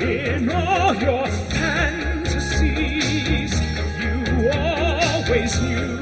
In all your fantasies, you always knew.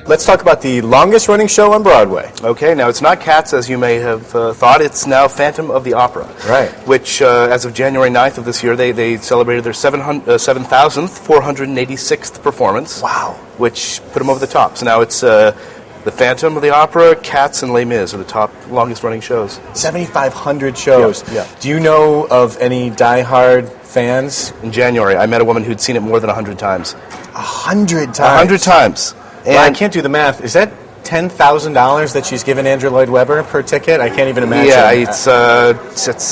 Let's talk about the longest running show on Broadway. Okay, now it's not Cats, as you may have thought. It's now Phantom of the Opera. Right. Which, as of January 9th of this year, they celebrated their 7,486th performance. Wow. Which put them over the top. So now it's the Phantom of the Opera, Cats, and Les Mis are the top longest running shows. 7,500 shows. Yeah. Do you know of any diehard fans? In January, I met a woman who'd seen it more than 100 times. 100 times? 100 times. Well, I can't do the math. Is that $10,000 that she's given Andrew Lloyd Webber per ticket? I can't even imagine. Yeah, it's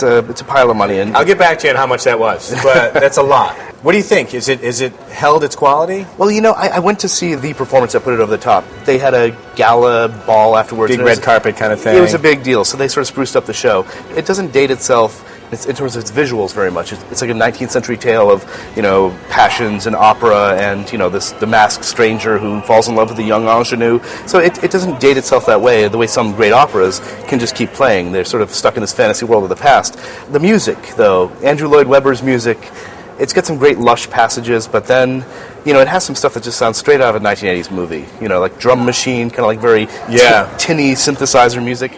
a pile of money. And I'll get back to you on how much that was, but that's a lot. What do you think? Is it held its quality? Well, you know, I went to see the performance that put it over the top. They had a gala ball afterwards. Big red carpet kind of thing. It was a big deal, so they sort of spruced up the show. It doesn't date itself in terms of its visuals very much. It's like a 19th century tale of, you know, passions and opera and, you know, the masked stranger who falls in love with the young ingenue. So it doesn't date itself that way, the way some great operas can just keep playing. They're sort of stuck in this fantasy world of the past. The music, though, Andrew Lloyd Webber's music, it's got some great lush passages, but then, you know, it has some stuff that just sounds straight out of a 1980s movie. You know, like drum machine, kind of like very tinny synthesizer music.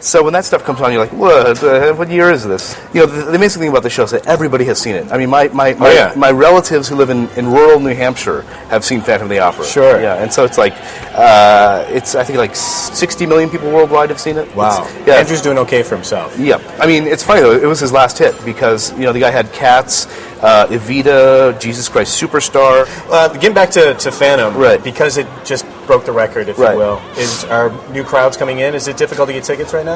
So when that stuff comes on, you're like, what year is this? You know, the amazing thing about the show is that everybody has seen it. I mean, my relatives who live in rural New Hampshire have seen Phantom of the Opera. Sure. Yeah, and so it's like, I think like 60 million people worldwide have seen it. Wow. Andrew's doing okay for himself. Yeah. I mean, it's funny, though. It was his last hit because, you know, the guy had Cats, Evita, Jesus Christ Superstar. Getting back to Phantom, right. Because it just broke the record, if you will. Are new crowds coming in? Is it difficult to get tickets right now?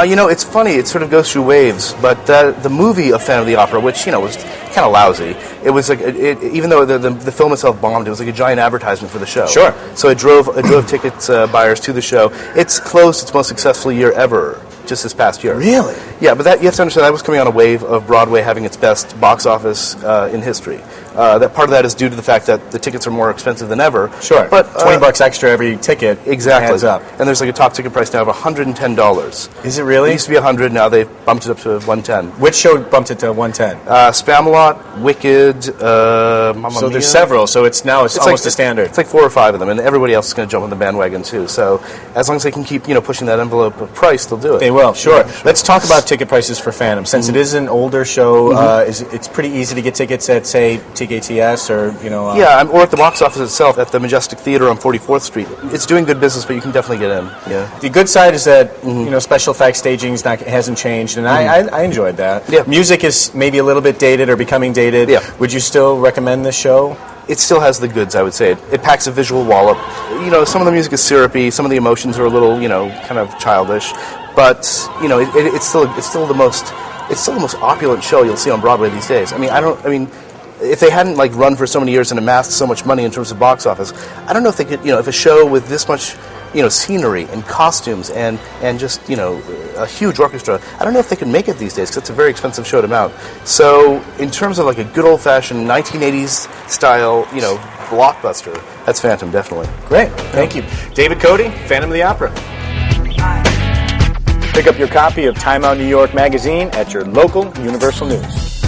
You know, it's funny. It sort of goes through waves. But the movie of Phantom of the Opera, which, you know, was kind of lousy, it was like even though the film itself bombed, it was like a giant advertisement for the show. Sure. So it drove ticket buyers to the show. It's closed its most successful year ever just this past year. Really? Yeah, but that you have to understand that was coming on a wave of Broadway having its best box office in history. That part of that is due to the fact that the tickets are more expensive than ever. Sure. But $20 extra every ticket. Exactly. Adds up. And there's like a top ticket price now of $110. Is it really? It used to be $100. Now they've bumped it up to $110. Which show bumped it to $110? Spamalot, Wicked, Mamma Mia. So there's several. So it's almost like a standard. It's like 4 or 5 of them, and everybody else is going to jump on the bandwagon too. So as long as they can keep pushing that envelope of price, they'll do it. They will. Sure. Let's talk about ticket prices for Phantom. Since it is an older show, it's pretty easy to get tickets at, say, TKTS or or at the box office itself at the Majestic Theater on 44th Street. It's doing good business, but you can definitely get in. Yeah. The good side is that special effects staging hasn't changed, and I enjoyed that. Yeah. Music is maybe a little bit dated or becoming dated. Yeah. Would you still recommend this show? It still has the goods, I would say. It packs a visual wallop. You know, some of the music is syrupy, some of the emotions are a little, kind of childish, but it's still the most opulent show you'll see on Broadway these days. I mean, if they hadn't run for so many years and amassed so much money in terms of box office, I don't know if they could, if a show with this much scenery and costumes and just a huge orchestra, I don't know if they could make it these days because it's a very expensive show to mount. So in terms of a good old-fashioned 1980s style blockbuster, that's Phantom, definitely. Great, thank you. David Cody, Phantom of the Opera. Pick up your copy of Time Out New York magazine at your local Universal News.